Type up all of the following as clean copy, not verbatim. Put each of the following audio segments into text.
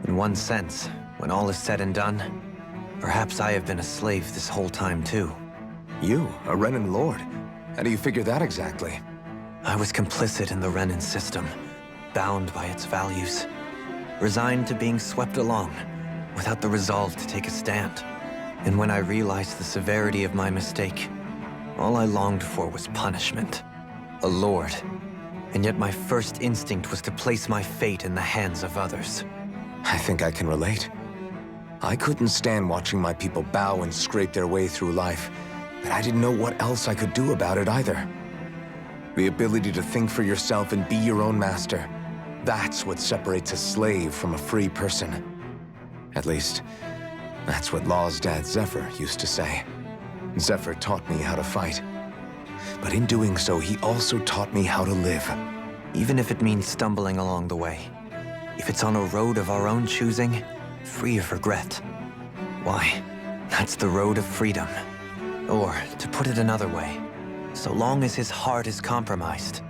In one sense, when all is said and done, perhaps I have been a slave this whole time too. You, a Renan lord? How do you figure that exactly? I was complicit in the Renan system, bound by its values, resigned to being swept along, without the resolve to take a stand. And when I realized the severity of my mistake, all I longed for was punishment. A lord. And yet my first instinct was to place my fate in the hands of others. I think I can relate. I couldn't stand watching my people bow and scrape their way through life, but I didn't know what else I could do about it either. The ability to think for yourself and be your own master, that's what separates a slave from a free person. At least, that's what Law's dad Zephyr used to say. Zephyr taught me how to fight. But in doing so, he also taught me how to live. Even if it means stumbling along the way. If it's on a road of our own choosing, free of regret. Why, that's the road of freedom. Or, to put it another way, so long as his heart is compromised,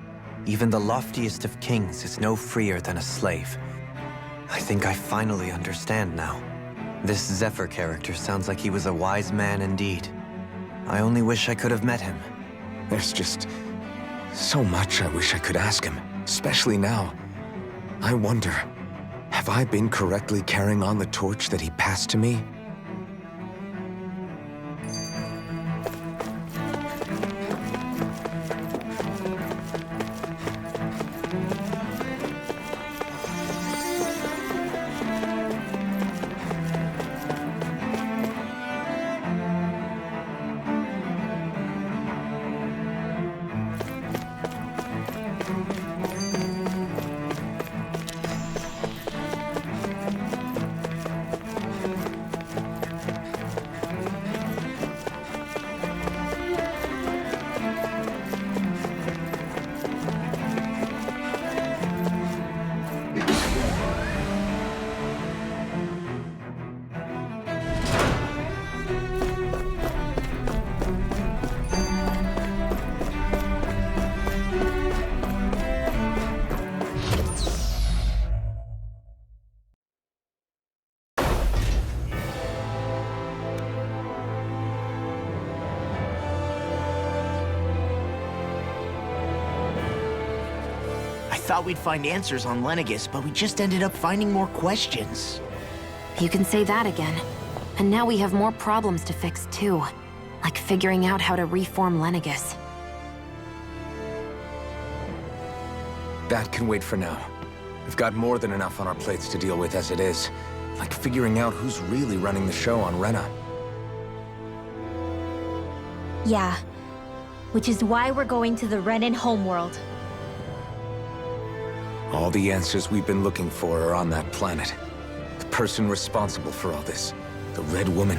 even the loftiest of kings is no freer than a slave. I think I finally understand now. This Zephyr character sounds like he was a wise man indeed. I only wish I could have met him. There's just so much I wish I could ask him, especially now. I wonder, have I been correctly carrying on the torch that he passed to me? Thought we'd find answers on Lenegis, but we just ended up finding more questions. You can say that again. And now we have more problems to fix too. Like figuring out how to reform Lenegis. That can wait for now. We've got more than enough on our plates to deal with as it is. Like figuring out who's really running the show on Rena. Yeah. Which is why we're going to the Renan homeworld. All the answers we've been looking for are on that planet. The person responsible for all this, the Red Woman,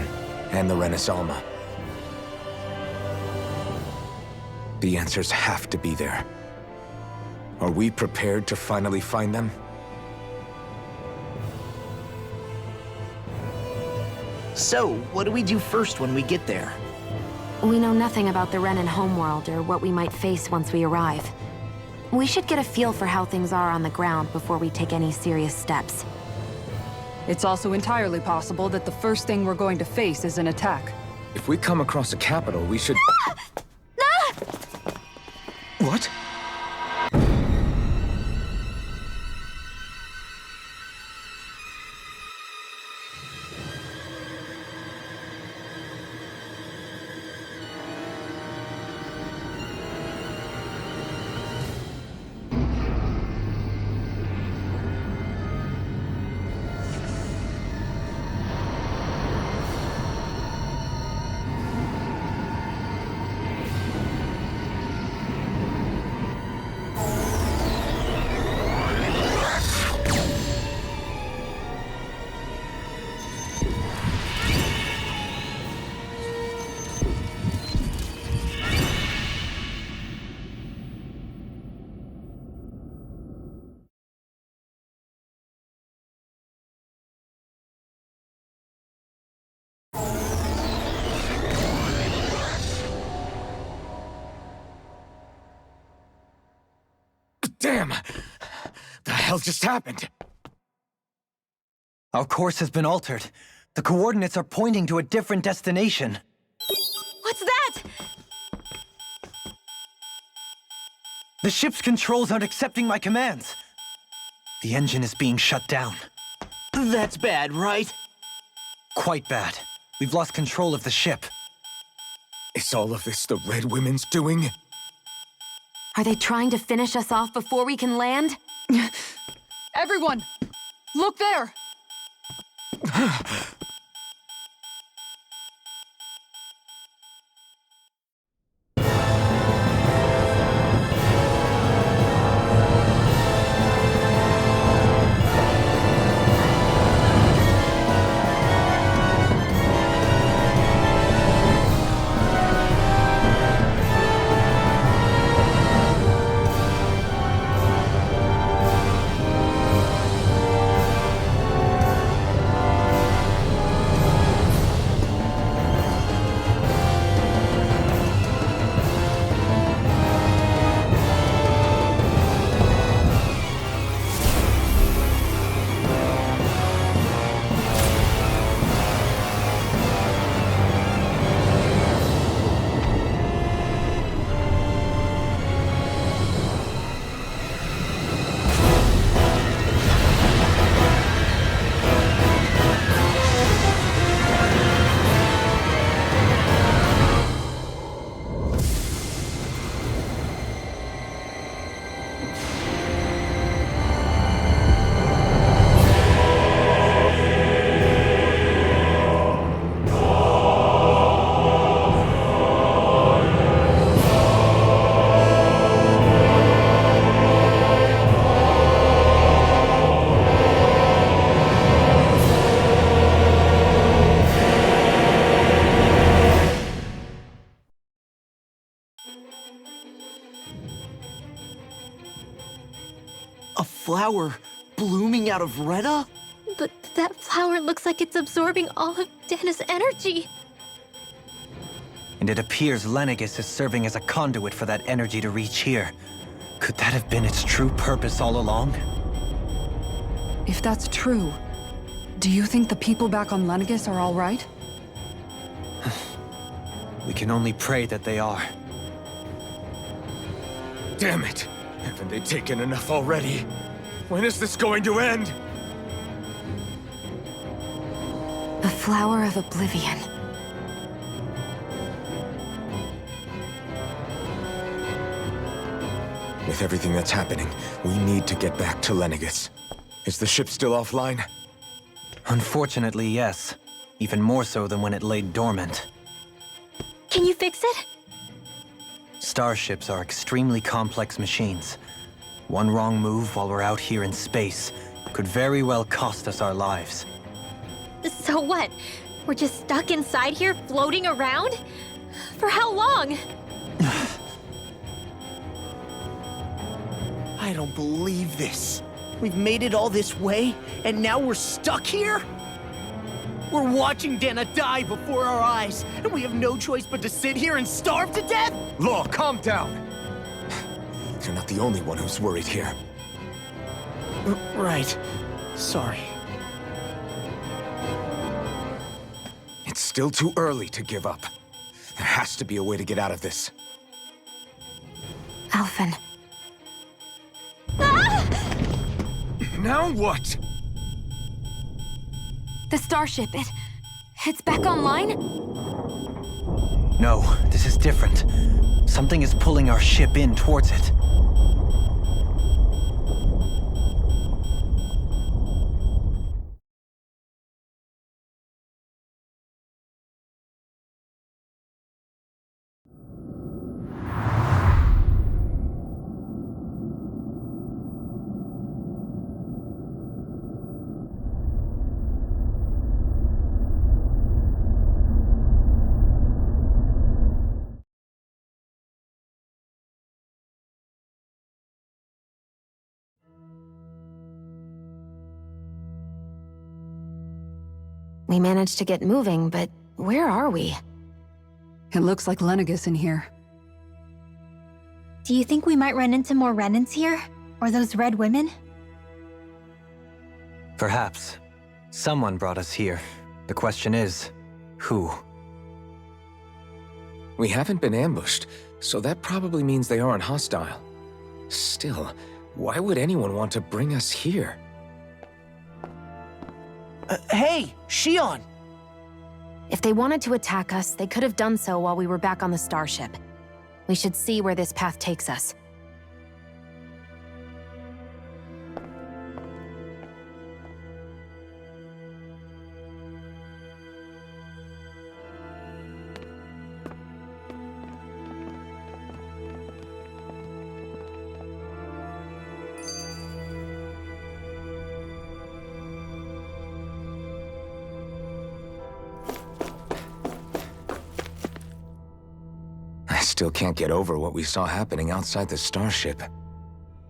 and the Renaissance. The answers have to be there. Are we prepared to finally find them? So, what do we do first when we get there? We know nothing about the Renan homeworld or what we might face once we arrive. We should get a feel for how things are on the ground before we take any serious steps. It's also entirely possible that the first thing we're going to face is an attack. If we come across a capital, we should... What? Damn! The hell just happened? Our course has been altered. The coordinates are pointing to a different destination. What's that? The ship's controls aren't accepting my commands. The engine is being shut down. That's bad, right? Quite bad. We've lost control of the ship. Is all of this the Red Women's doing? Are they trying to finish us off before we can land? Everyone! Look there! A flower blooming out of Rena? But that flower looks like it's absorbing all of Dena's energy. And it appears Lenegis is serving as a conduit for that energy to reach here. Could that have been its true purpose all along? If that's true, do you think the people back on Lenegis are all right? We can only pray that they are. Damn it! Haven't they taken enough already? When is this going to end? The flower of oblivion. With everything that's happening, we need to get back to Lenegis. Is the ship still offline? Unfortunately, yes. Even more so than when it lay dormant. Can you fix it? Starships are extremely complex machines. One wrong move while we're out here in space could very well cost us our lives. So what? We're just stuck inside here, floating around? For how long? I don't believe this. We've made it all this way, and now we're stuck here? We're watching Dena die before our eyes, and we have no choice but to sit here and starve to death? Law, calm down! You're not the only one who's worried here. Right. Sorry. It's still too early to give up. There has to be a way to get out of this. Альфен. Now what? The starship, it's back online? No, this is different. Something is pulling our ship in towards it. We managed to get moving, but where are we? It looks like Lenegis in here. Do you think we might run into more Renans here? Or those red women? Perhaps. Someone brought us here. The question is, who? We haven't been ambushed, so that probably means they aren't hostile. Still, why would anyone want to bring us here? Hey, Shion! If they wanted to attack us, they could have done so while we were back on the starship. We should see where this path takes us. I still can't get over what we saw happening outside the starship.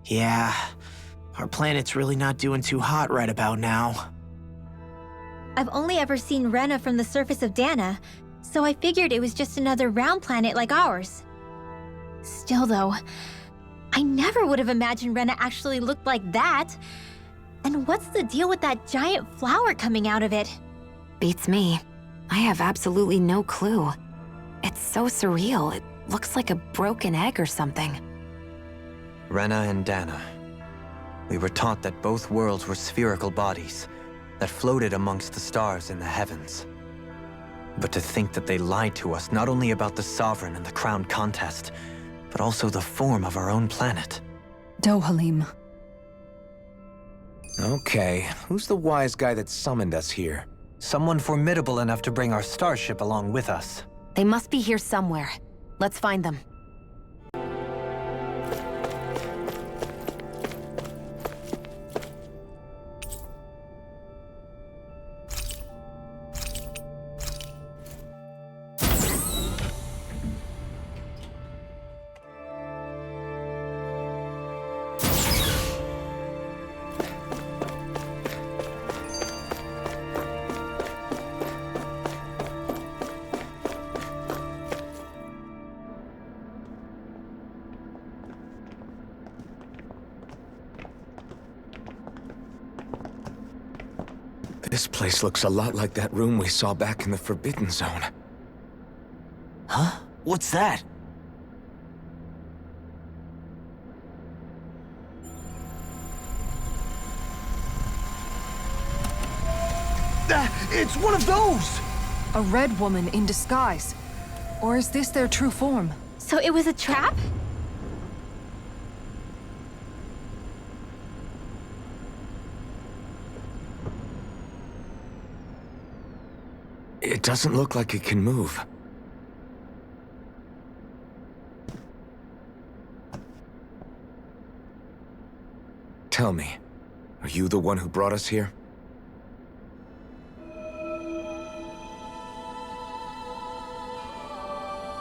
Yeah, our planet's really not doing too hot right about now. I've only ever seen Rena from the surface of Dena, so I figured it was just another round planet like ours. Still though, I never would have imagined Rena actually looked like that. And what's the deal with that giant flower coming out of it? Beats me. I have absolutely no clue. It's so surreal. It looks like a broken egg or something. Rena and Dana. We were taught that both worlds were spherical bodies that floated amongst the stars in the heavens. But to think that they lied to us not only about the Sovereign and the Crown contest, but also the form of our own planet. Dohalim. Okay, who's the wise guy that summoned us here? Someone formidable enough to bring our starship along with us. They must be here somewhere. Let's find them. This place looks a lot like that room we saw back in the Forbidden Zone. Huh? What's that? It's one of those! A red woman in disguise. Or is this their true form? So it was a trap? It doesn't look like it can move. Tell me, are you the one who brought us here?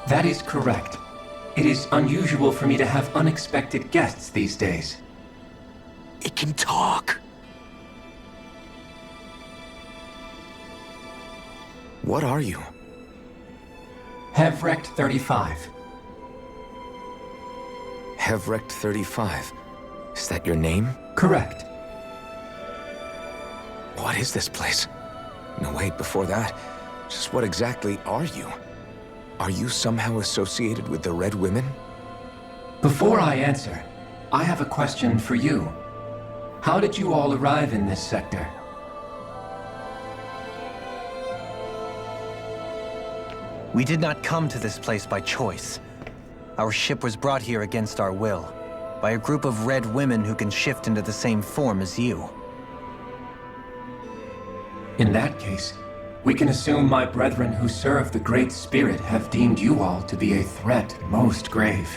That is correct. It is unusual for me to have unexpected guests these days. It can talk. What are you? Ghervekt 35. Ghervekt 35. Is that your name? Correct. What is this place? No, wait, before that, just what exactly are you? Are you somehow associated with the Red Women? Before I answer, I have a question for you. How did you all arrive in this sector? We did not come to this place by choice. Our ship was brought here against our will, by a group of red women who can shift into the same form as you. In that case, we can assume my brethren who serve the Great Spirit have deemed you all to be a threat most grave.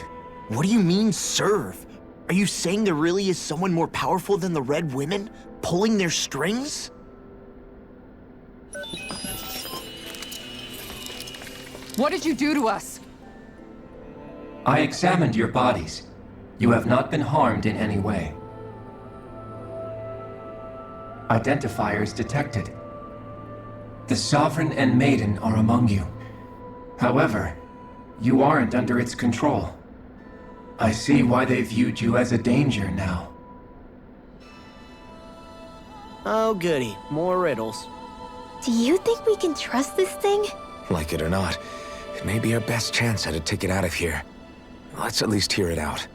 What do you mean, serve? Are you saying there really is someone more powerful than the Red Women, pulling their strings? What did you do to us? I examined your bodies. You have not been harmed in any way. Identifiers detected. The Sovereign and Maiden are among you. However, you aren't under its control. I see why they viewed you as a danger now. Oh goody, more riddles. Do you think we can trust this thing? Like it or not, it may be our best chance at a ticket out of here. Let's at least hear it out.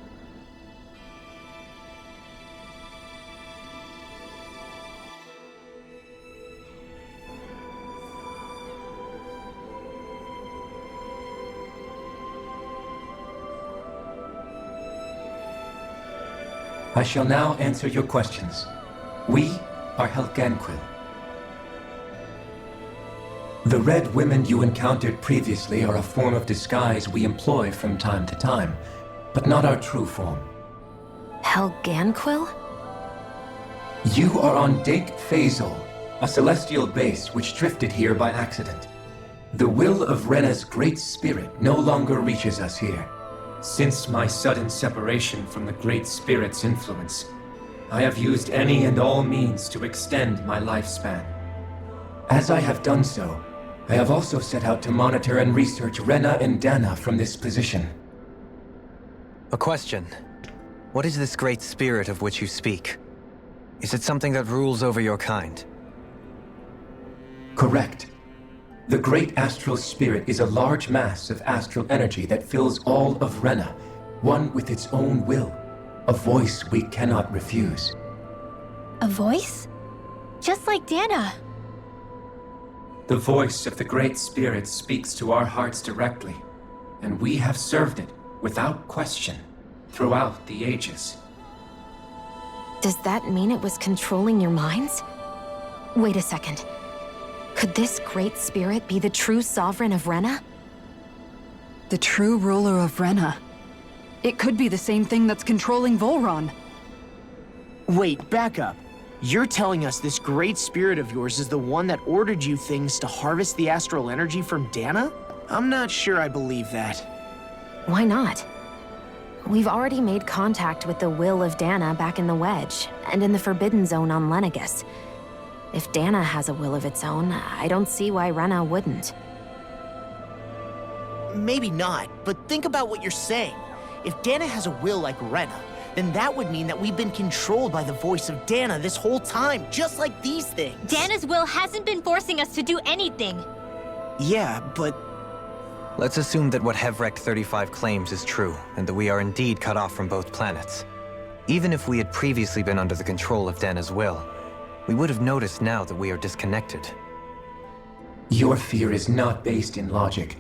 I shall now answer your questions. We are Helganquil. The red women you encountered previously are a form of disguise we employ from time to time, but not our true form. Helganquil? You are on Dake Phasol, a celestial base which drifted here by accident. The will of Rena's great spirit no longer reaches us here. Since my sudden separation from the Great Spirit's influence, I have used any and all means to extend my lifespan. As I have done so, I have also set out to monitor and research Rena and Dena from this position. A question. What is this great spirit of which you speak? Is it something that rules over your kind? Correct. The Great Astral Spirit is a large mass of astral energy that fills all of Rena, one with its own will, a voice we cannot refuse. A voice? Just like Dana. The voice of the Great Spirit speaks to our hearts directly, and we have served it, without question, throughout the ages. Does that mean it was controlling your minds? Wait a second. Could this great spirit be the true sovereign of Rena? The true ruler of Rena. It could be the same thing that's controlling Volron. Wait, back up. You're telling us this great spirit of yours is the one that ordered you things to harvest the astral energy from Dana? I'm not sure I believe that. Why not? We've already made contact with the will of Dana back in the Wedge, and in the Forbidden Zone on Lenegus. If Dana has a will of its own, I don't see why Rena wouldn't. Maybe not, but think about what you're saying. If Dana has a will like Rena, then that would mean that we've been controlled by the voice of Dana this whole time, just like these things. Dana's will hasn't been forcing us to do anything. Yeah, but Let's assume that what Gevekt 35 claims is true, and that we are indeed cut off from both planets. Even if we had previously been under the control of Dana's will, we would have noticed now that we are disconnected. Your fear is not based in logic.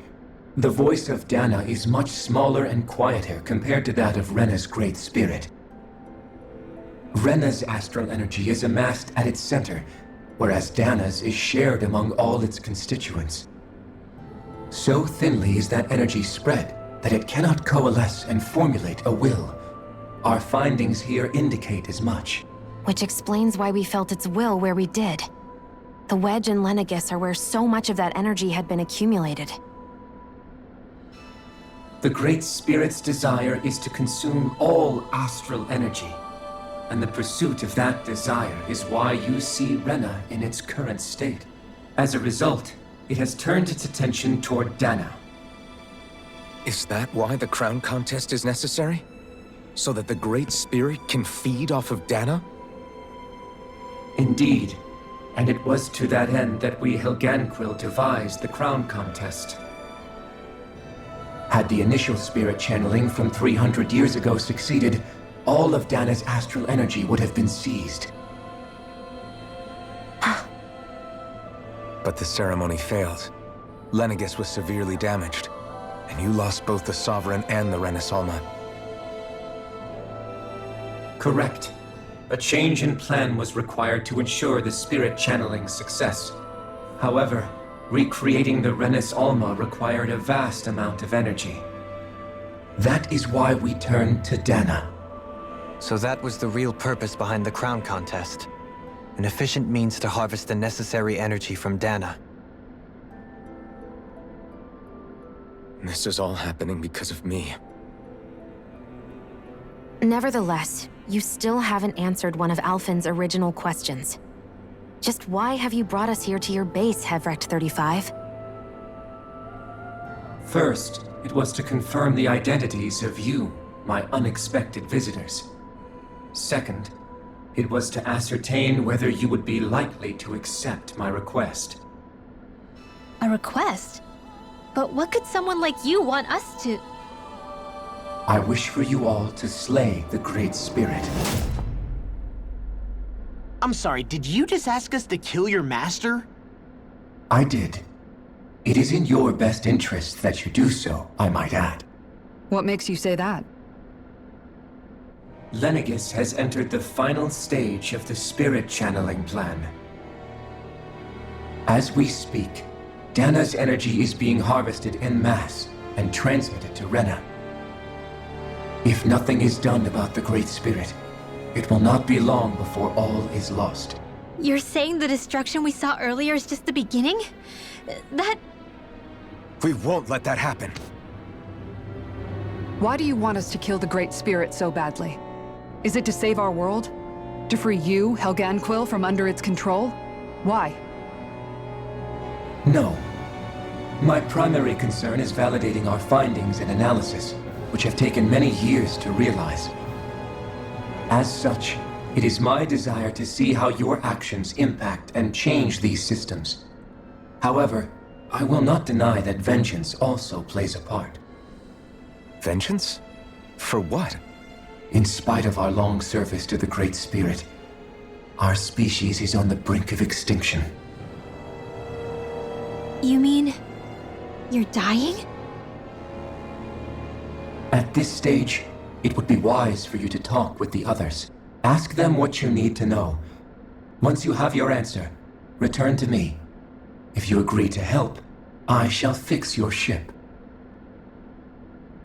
The voice of Dana is much smaller and quieter compared to that of Rena's great spirit. Rena's astral energy is amassed at its center, whereas Dana's is shared among all its constituents. So thinly is that energy spread that it cannot coalesce and formulate a will. Our findings here indicate as much. Which explains why we felt its will where we did. The Wedge and Lenegus are where so much of that energy had been accumulated. The Great Spirit's desire is to consume all astral energy, and the pursuit of that desire is why you see Rena in its current state. As a result, it has turned its attention toward Dana. Is that why the crown contest is necessary? So that the Great Spirit can feed off of Dana? Indeed, and it was to that end that we Helganquil devised the crown contest. Had the initial spirit channeling from 300 years ago succeeded, all of Dana's astral energy would have been seized. But the ceremony failed. Lenegus was severely damaged, and you lost both the Sovereign and the Renaissance. Correct. A change in plan was required to ensure the spirit channeling's success. However, recreating the Renis Alma required a vast amount of energy. That is why we turned to Dana. So that was the real purpose behind the crown contest. An efficient means to harvest the necessary energy from Dana. This is all happening because of me. Nevertheless, you still haven't answered one of Альфen's original questions. Just why have you brought us here to your base, Gevekt 35? First, it was to confirm the identities of you, my unexpected visitors. Second, It was to ascertain whether you would be likely to accept my request. A request? But what could someone like you want us to... I wish for you all to slay the Great Spirit. I'm sorry, did you just ask us to kill your master? I did. It is in your best interest that you do so, I might add. What makes you say that? Lenegis has entered the final stage of the spirit channeling plan. As we speak, Dana's energy is being harvested en masse and transmitted to Rena. If nothing is done about the Great Spirit, it will not be long before all is lost. You're saying the destruction we saw earlier is just the beginning? That... We won't let that happen. Why do you want us to kill the Great Spirit so badly? Is it to save our world? To free you, Helganquil, from under its control? Why? No. My primary concern is validating our findings and analysis, which have taken many years to realize. As such, it is my desire to see how your actions impact and change these systems. However, I will not deny that vengeance also plays a part. Vengeance? For what? In spite of our long service to the Great Spirit, our species is on the brink of extinction. You mean... you're dying? At this stage, it would be wise for you to talk with the others. Ask them what you need to know. Once you have your answer, return to me. If you agree to help, I shall fix your ship.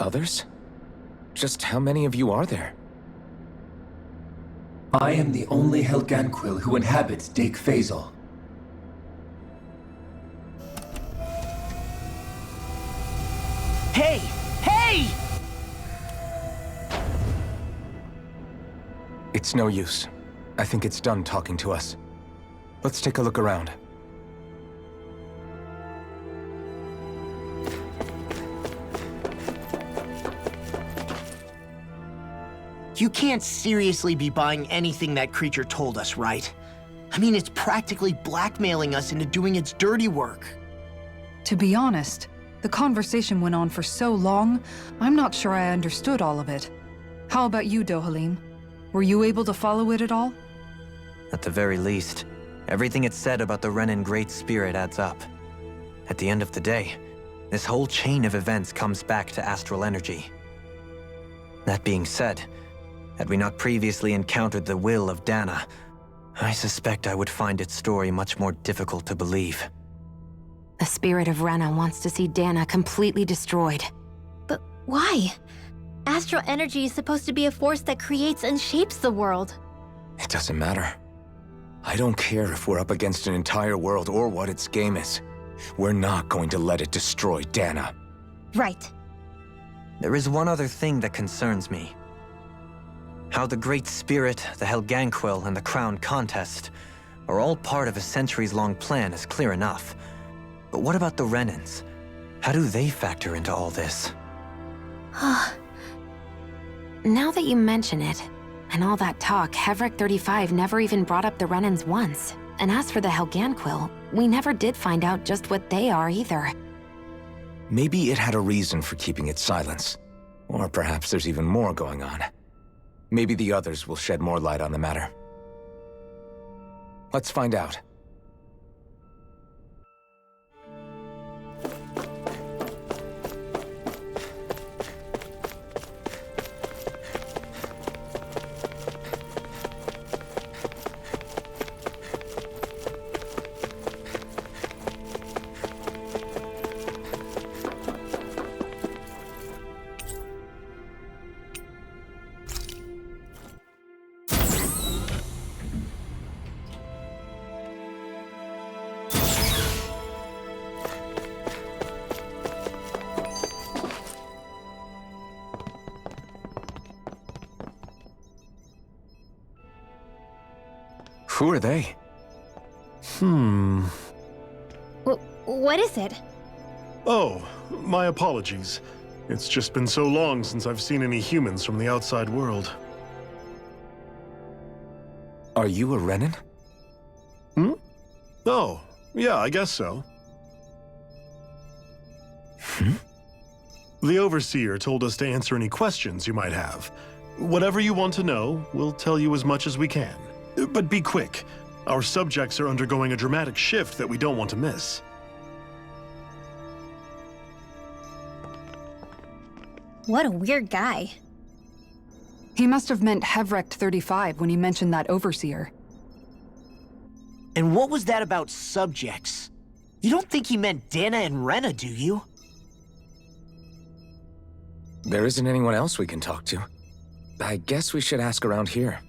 Others? Just how many of you are there? I am the only Helganquil who inhabits Dake Faisal. Hey! Hey! It's no use. I think it's done talking to us. Let's take a look around. You can't seriously be buying anything that creature told us, right? I mean, it's practically blackmailing us into doing its dirty work. To be honest, the conversation went on for so long, I'm not sure I understood all of it. How about you, Dohalim? Were you able to follow it at all? At the very least, everything it said about the Renan Great Spirit adds up. At the end of the day, this whole chain of events comes back to astral energy. That being said, had we not previously encountered the will of Dana, I suspect I would find its story much more difficult to believe. The spirit of Rena wants to see Dana completely destroyed. But why? Astral energy is supposed to be a force that creates and shapes the world. It doesn't matter. I don't care if we're up against an entire world or what its game is. We're not going to let it destroy Dana. Right. There is one other thing that concerns me. How the Great Spirit, the Helganquil, and the Crown Contest are all part of a centuries-long plan is clear enough. But what about the Renans? How do they factor into all this? Now that you mention it, and all that talk, Hevrik 35 never even brought up the Renans once. And as for the Helganquil, we never did find out just what they are either. Maybe it had a reason for keeping its silence. Or perhaps there's even more going on. Maybe the others will shed more light on the matter. Let's find out. Who are they? What is it? Oh, my apologies. It's just been so long since I've seen any humans from the outside world. Are you a Renin? Oh, yeah, I guess so. The Overseer told us to answer any questions you might have. Whatever you want to know, we'll tell you as much as we can. But be quick. Our subjects are undergoing a dramatic shift that we don't want to miss. What a weird guy. He must have meant Gevekt 35 when he mentioned that overseer. And what was that about subjects? You don't think he meant Dena and Rena, do you? There isn't anyone else we can talk to. I guess we should ask around here.